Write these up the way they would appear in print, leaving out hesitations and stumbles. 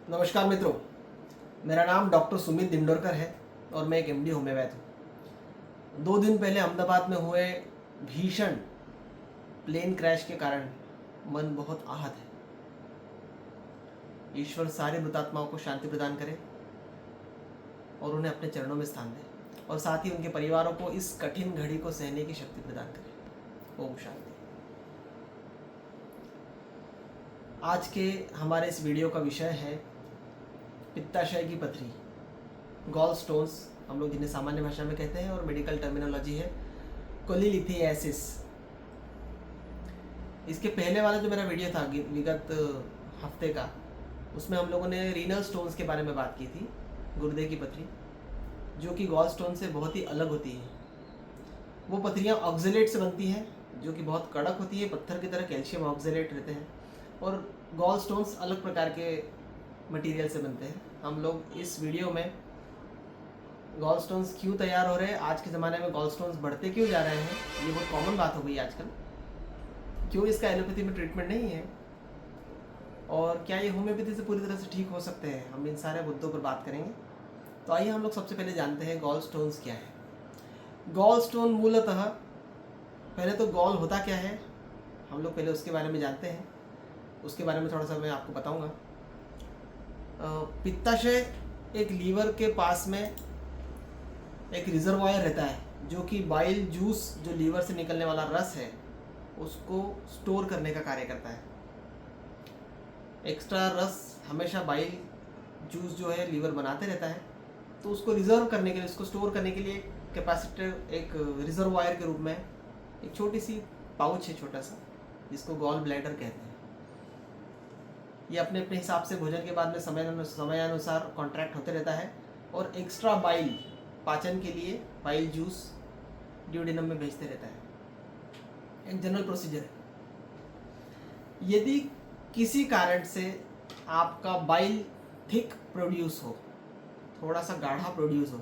नमस्कार मित्रों, मेरा नाम डॉक्टर सुमित दिमडोरकर है और मैं एक एमडी होम्योपैथ हूँ। 2 दिन पहले अहमदाबाद में हुए भीषण प्लेन क्रैश के कारण मन बहुत आहत है। ईश्वर सारे मृतात्माओं को शांति प्रदान करे और उन्हें अपने चरणों में स्थान दे और साथ ही उनके परिवारों को इस कठिन घड़ी को सहने की शक्ति प्रदान करे। ओम शांति। आज के हमारे इस वीडियो का विषय है पित्ताशय की पथरी, गॉल स्टोन्स हम लोग जिन्हें सामान्य भाषा में कहते हैं, और मेडिकल टर्मिनोलॉजी है कोलीलिथियासिस। इसके पहले वाला जो मेरा वीडियो था विगत हफ्ते का, उसमें हम लोगों ने रीनल स्टोन्स के बारे में बात की थी, गुर्दे की पथरी, जो कि गॉल स्टोन से बहुत ही अलग होती है। वो पथरियाँ ऑक्जेलेट से बनती हैं, जो कि बहुत कड़क होती है, पत्थर की तरह कैल्शियम ऑक्जेलेट रहते हैं, और गॉल स्टोन्स अलग प्रकार के मटेरियल से बनते हैं। हम लोग इस वीडियो में गॉल स्टोन्स क्यों तैयार हो रहे हैं, आज के ज़माने में गॉल स्टोन्स बढ़ते क्यों जा रहे हैं, ये बहुत कॉमन बात हो गई आजकल, क्यों इसका एलोपैथी में ट्रीटमेंट नहीं है, और क्या ये होम्योपैथी से पूरी तरह से ठीक हो सकते हैं, हम इन सारे मुद्दों पर बात करेंगे। तो आइए हम लोग सबसे पहले जानते हैं गॉल स्टोन्स क्या है। गॉल स्टोन मूलतः, पहले तो गॉल होता क्या है हम लोग पहले उसके बारे में जानते हैं, उसके बारे में थोड़ा सा मैं आपको बताऊंगा। पित्ताशय एक लीवर के पास में एक रिजर्वायर रहता है, जो कि बाइल जूस, जो लीवर से निकलने वाला रस है, उसको स्टोर करने का कार्य करता है। एक्स्ट्रा रस हमेशा बाइल जूस जो है लीवर बनाते रहता है, तो उसको रिजर्व करने के लिए, उसको स्टोर करने के लिए कैपेसिटर, एक रिजर्वायर के रूप में एक छोटी सी पाउच है, छोटा सा, जिसको गॉल ब्लैडर कहते हैं। ये अपने अपने हिसाब से भोजन के बाद में समयानुसार कॉन्ट्रैक्ट होते रहता है, और एक्स्ट्रा बाइल पाचन के लिए बाइल जूस ड्यूडेनम में भेजते रहता है। एक जनरल प्रोसीजर है। यदि किसी कारण से आपका बाइल थिक प्रोड्यूस हो, थोड़ा सा गाढ़ा प्रोड्यूस हो,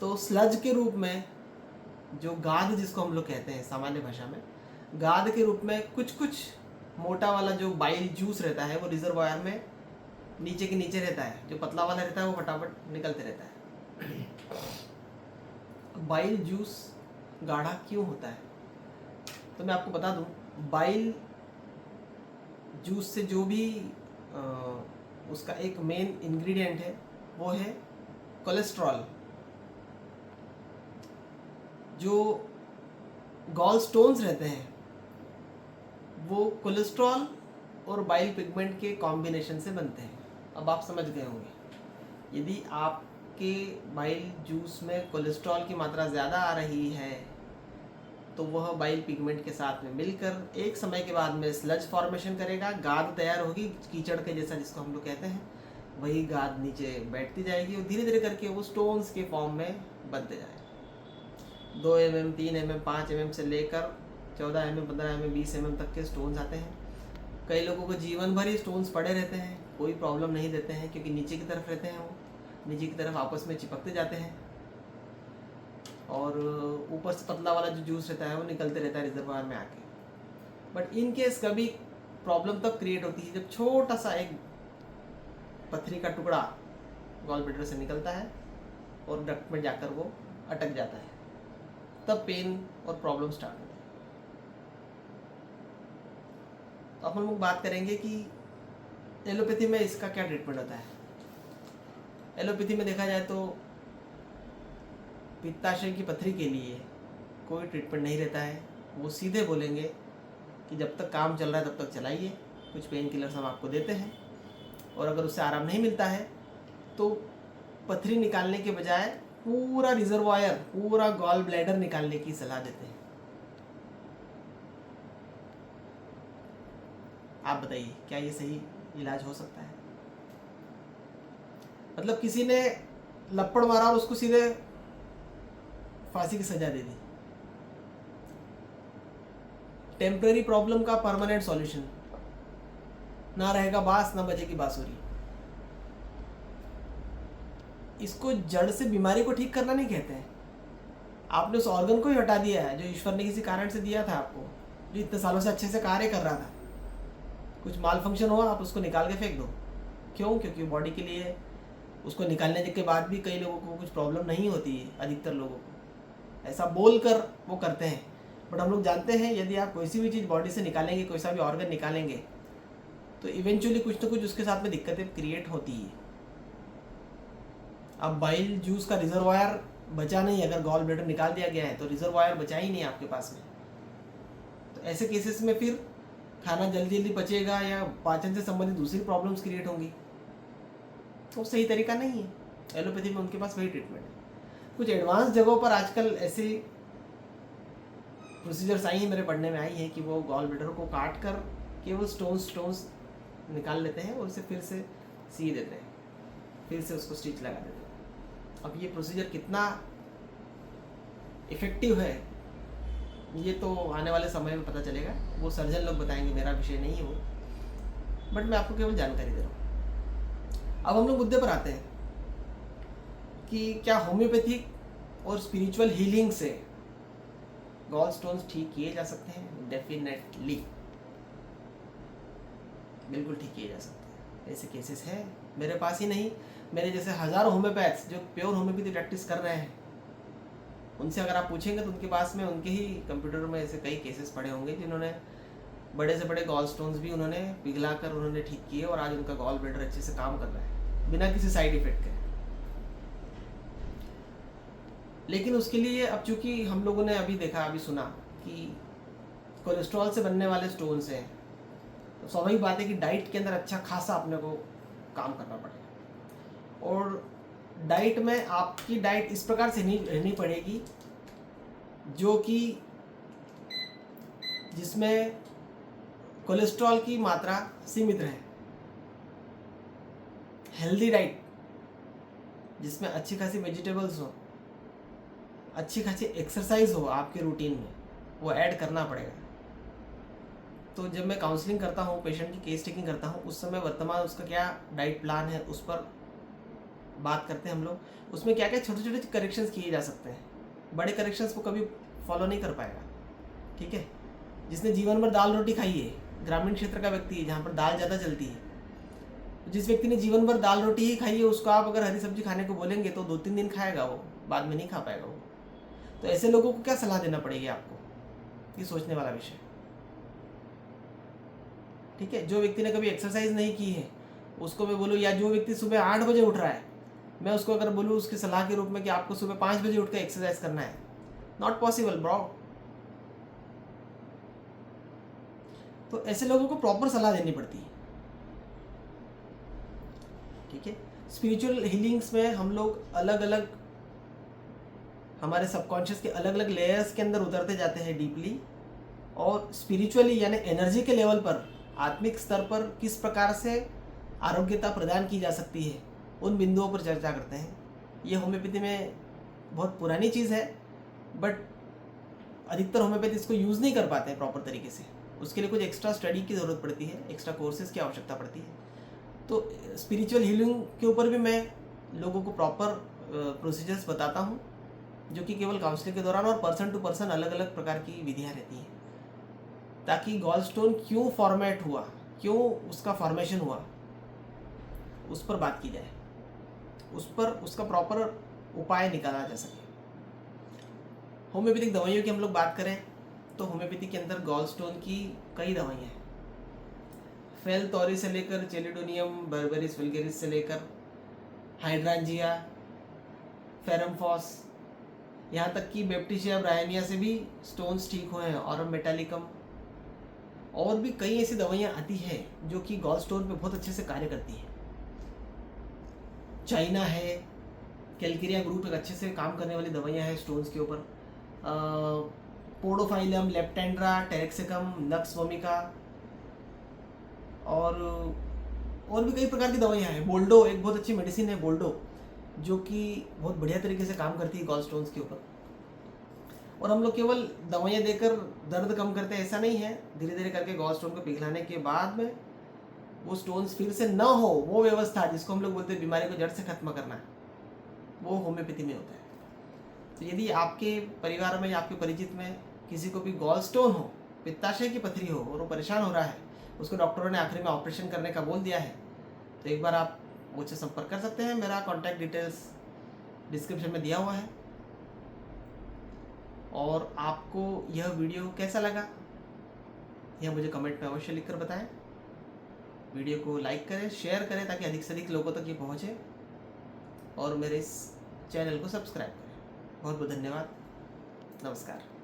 तो स्लज के रूप में, जो गाद जिसको हम लोग कहते हैं सामान्य भाषा में, गाद के रूप में कुछ मोटा वाला जो बाइल जूस रहता है, वो रिजर्वायर में नीचे के नीचे रहता है। जो पतला वाला रहता है वो फटाफट निकलते रहता है। बाइल जूस गाढ़ा क्यों होता है, तो मैं आपको बता दूं, बाइल जूस से जो भी उसका एक मेन इंग्रेडिएंट है, वो है कोलेस्ट्रॉल। जो गॉल स्टोन्स रहते हैं वो कोलेस्ट्रॉल और बाइल पिगमेंट के कॉम्बिनेशन से बनते हैं। अब आप समझ गए होंगे, यदि आपके बाइल जूस में कोलेस्ट्रॉल की मात्रा ज़्यादा आ रही है, तो वह बाइल पिगमेंट के साथ में मिलकर एक समय के बाद में स्लज फॉर्मेशन करेगा, गाद तैयार होगी, कीचड़ के जैसा जिसको हम लोग कहते हैं, वही गाद नीचे बैठती जाएगी और धीरे धीरे करके वो स्टोन्स के फॉर्म में बनते जाएगा। 2 mm, 3 mm, 5 mm से लेकर 14 mm, 15 mm, 20 mm तक के स्टोन्स आते हैं। कई लोगों को जीवन भर ही स्टोन्स पड़े रहते हैं, कोई प्रॉब्लम नहीं देते हैं, क्योंकि नीचे की तरफ रहते हैं, वो नीचे की तरफ आपस में चिपकते जाते हैं, और ऊपर से पतला वाला जो जूस रहता है वो निकलते रहता है रिजर्वायर में आके। बट इन केस कभी प्रॉब्लम तब क्रिएट होती है जब छोटा सा एक पथरी का टुकड़ा गॉल ब्लैडर से निकलता है और डक्ट में जाकर वो अटक जाता है, तब पेन और प्रॉब्लम स्टार्ट होती है। तो अपन लोग बात करेंगे कि एलोपैथी में इसका क्या ट्रीटमेंट होता है। एलोपैथी में देखा जाए तो पित्ताशय की पथरी के लिए कोई ट्रीटमेंट नहीं रहता है। वो सीधे बोलेंगे कि जब तक काम चल रहा है तब तक चलाइए, कुछ पेन किलर्स हम आपको देते हैं, और अगर उससे आराम नहीं मिलता है तो पथरी निकालने के बजाय पूरा रिजर्वायर, पूरा गॉल ब्लैडर निकालने की सलाह देते हैं। आप बताइए, क्या ये सही इलाज हो सकता है? मतलब किसी ने लपड़ मारा और उसको सीधे फांसी की सजा दे दी। टेम्पररी प्रॉब्लम का परमानेंट सॉल्यूशन, ना रहेगा बांस ना बजेगी बांसुरी। इसको जड़ से बीमारी को ठीक करना नहीं कहते हैं। आपने उस ऑर्गन को ही हटा दिया है जो ईश्वर ने किसी कारण से दिया था आपको, जो इतने सालों से अच्छे से कार्य कर रहा था। कुछ माल फंक्शन हुआ, आप उसको निकाल के फेंक दो, क्यों? क्योंकि बॉडी के लिए उसको निकालने के बाद भी कई लोगों को कुछ प्रॉब्लम नहीं होती है, अधिकतर लोगों को ऐसा बोल कर वो करते हैं। बट हम लोग जानते हैं यदि आप कोई सी भी चीज़ बॉडी से निकालेंगे, कोई सा भी ऑर्गन निकालेंगे, तो इवेंचुअली कुछ ना कुछ उसके साथ में दिक्कतें क्रिएट होती है। अब बाइल जूस का रिजर्वायर बचा नहीं, अगर गॉल ब्लैडर निकाल दिया गया है तो रिजर्वायर बचा ही नहीं आपके पास में। तो ऐसे केसेस में फिर खाना जल्दी जल्दी पचेगा या पाचन से संबंधित दूसरी प्रॉब्लम्स क्रिएट होंगी, तो सही तरीका नहीं है। एलोपैथी में उनके पास वही ट्रीटमेंट है। कुछ एडवांस जगहों पर आजकल ऐसे प्रोसीजर्स आई हैं, मेरे पढ़ने में आई है कि वो गॉल ब्लैडर को काट कर केवल स्टोन्स निकाल लेते हैं और उसे फिर से सी देते हैं, फिर से उसको स्टिच लगा देते हैं। अब ये प्रोसीजर कितना इफेक्टिव है ये तो आने वाले समय में पता चलेगा, वो सर्जन लोग बताएंगे, मेरा विषय नहीं है वो, बट मैं आपको केवल जानकारी दे रहा हूँ। अब हम लोग मुद्दे पर आते हैं कि क्या होम्योपैथिक और स्पिरिचुअल हीलिंग से गॉल स्टोन्स ठीक किए जा सकते हैं? डेफिनेटली, बिल्कुल ठीक किए जा सकते हैं। ऐसे केसेस हैं, मेरे पास ही नहीं, मेरे जैसे हज़ारों होम्योपैथ्स जो प्योर होम्योपैथी प्रैक्टिस कर रहे हैं, उनसे अगर आप पूछेंगे तो उनके पास में उनके ही कंप्यूटर में ऐसे कई केसेस पड़े होंगे जिन्होंने बड़े से बड़े गॉल स्टोन्स भी उन्होंने पिघला कर उन्होंने ठीक किए और आज उनका गॉल ब्लैडर अच्छे से काम कर रहा है बिना किसी साइड इफेक्ट के। लेकिन उसके लिए अब चूंकि हम लोगों ने अभी देखा, अभी सुना कि कोलेस्ट्रॉल से बनने वाले स्टोन्स हैं, तो स्वाभाविक बात है कि डाइट के अंदर अच्छा खासा अपने को काम करना पड़ेगा। और डाइट में आपकी डाइट इस प्रकार से नहीं रहनी पड़ेगी जो कि जिसमें कोलेस्ट्रॉल की मात्रा सीमित रहे। हेल्दी डाइट जिसमें अच्छी खासी वेजिटेबल्स हो, अच्छी खासी एक्सरसाइज हो आपके रूटीन में, वो ऐड करना पड़ेगा। तो जब मैं काउंसलिंग करता हूँ, पेशेंट की केस टेकिंग करता हूँ, उस समय वर्तमान उसका क्या डाइट प्लान है उस पर बात करते हैं हम लोग। उसमें क्या क्या छोटे छोटे करेक्शंस किए जा सकते हैं, बड़े करेक्शंस को कभी फॉलो नहीं कर पाएगा। ठीक है, जिसने जीवन भर दाल रोटी खाई है, ग्रामीण क्षेत्र का व्यक्ति है जहाँ पर दाल ज़्यादा चलती है, जिस व्यक्ति ने जीवन भर दाल रोटी ही खाई है उसको आप अगर हरी सब्जी खाने को बोलेंगे तो 2-3 दिन खाएगा, वो बाद में नहीं खा पाएगा वो। तो ऐसे लोगों को क्या सलाह देना पड़ेगी आपको, ये सोचने वाला विषय। ठीक है, जो व्यक्ति ने कभी एक्सरसाइज नहीं की है उसको मैं बोलूँ, या जो व्यक्ति सुबह 8 बजे उठ रहा है, मैं उसको अगर बोलूँ उसकी सलाह के रूप में कि आपको सुबह 5 बजे उठ कर एक्सरसाइज करना है, नॉट पॉसिबल ब्रो। तो ऐसे लोगों को प्रॉपर सलाह देनी पड़ती है। ठीक है, स्पिरिचुअल हीलिंग्स में हम लोग अलग अलग हमारे सबकॉन्शियस के अलग अलग लेयर्स के अंदर उतरते जाते हैं डीपली, और स्पिरिचुअली यानी एनर्जी के लेवल पर, आत्मिक स्तर पर किस प्रकार से आरोग्यता प्रदान की जा सकती है, उन बिंदुओं पर चर्चा करते हैं। ये होम्योपैथी में बहुत पुरानी चीज़ है, बट अधिकतर होम्योपैथी इसको यूज़ नहीं कर पाते हैं प्रॉपर तरीके से। उसके लिए कुछ एक्स्ट्रा स्टडी की ज़रूरत पड़ती है, एक्स्ट्रा कोर्सेज की आवश्यकता पड़ती है। तो स्पिरिचुअल हीलिंग के ऊपर भी मैं लोगों को प्रॉपर प्रोसीजर्स बताता हूँ, जो कि केवल काउंसलिंग के दौरान और पर्सन टू पर्सन अलग अलग प्रकार की विधियाँ रहती हैं, ताकि गॉल स्टोन क्यों फॉर्मेट हुआ, क्यों उसका फॉर्मेशन हुआ, उस पर बात की जाए, उस पर उसका प्रॉपर उपाय निकाला जा सके। होम्योपैथिक दवाइयों की हम लोग बात करें तो होम्योपैथी के अंदर गॉल स्टोन की कई दवाइयाँ हैं। फेल तौरी से लेकर चेलिडोनियम बर्बेरिस वल्गेरिस से लेकर हाइड्रांजिया, फेरमफॉस, यहाँ तक कि बैप्टिशिया ब्रायनिया से भी स्टोन्स ठीक हुए हैं, और मेटालिकम, और भी कई ऐसी दवाइयाँ आती हैं जो कि गॉल स्टोन पे बहुत अच्छे से कार्य करती हैं। चाइना है, कैल्केरिया ग्रुप एक अच्छे से काम करने वाली दवाइयाँ हैं स्टोन्स के ऊपर। पोडोफाइलम, लेप्टेंड्रा, टेरेक्सिकम, नक्स वोमिका, और भी कई प्रकार की दवाइयाँ हैं। बोल्डो एक बहुत अच्छी मेडिसिन है, बोल्डो, जो कि बहुत बढ़िया तरीके से काम करती है गॉल स्टोन्स के ऊपर। और हम लोग केवल दवाइयाँ देकर दर्द कम करते हैं ऐसा नहीं है, धीरे धीरे करके गॉल स्टोन को पिघलाने के बाद में वो स्टोन्स फिर से ना हो, वो व्यवस्था जिसको हम लोग बोलते हैं बीमारी को जड़ से खत्म करना, वो होम्योपैथी में होता है। तो यदि आपके परिवार में या आपके परिचित में किसी को भी गॉल स्टोन हो, पित्ताशय की पथरी हो, और वो परेशान हो रहा है, उसको डॉक्टरों ने आखिरी में ऑपरेशन करने का बोल दिया है, तो तो एक बार आप मुझसे संपर्क कर सकते हैं। मेरा कॉन्टैक्ट डिटेल्स डिस्क्रिप्शन में दिया हुआ है। और आपको यह वीडियो कैसा लगा यह मुझे कमेंट में अवश्य लिखकर बताएं। वीडियो को लाइक करें, शेयर करें ताकि अधिक से अधिक लोगों तक ये पहुँचे, और मेरे इस चैनल को सब्सक्राइब करें। बहुत बहुत धन्यवाद। नमस्कार।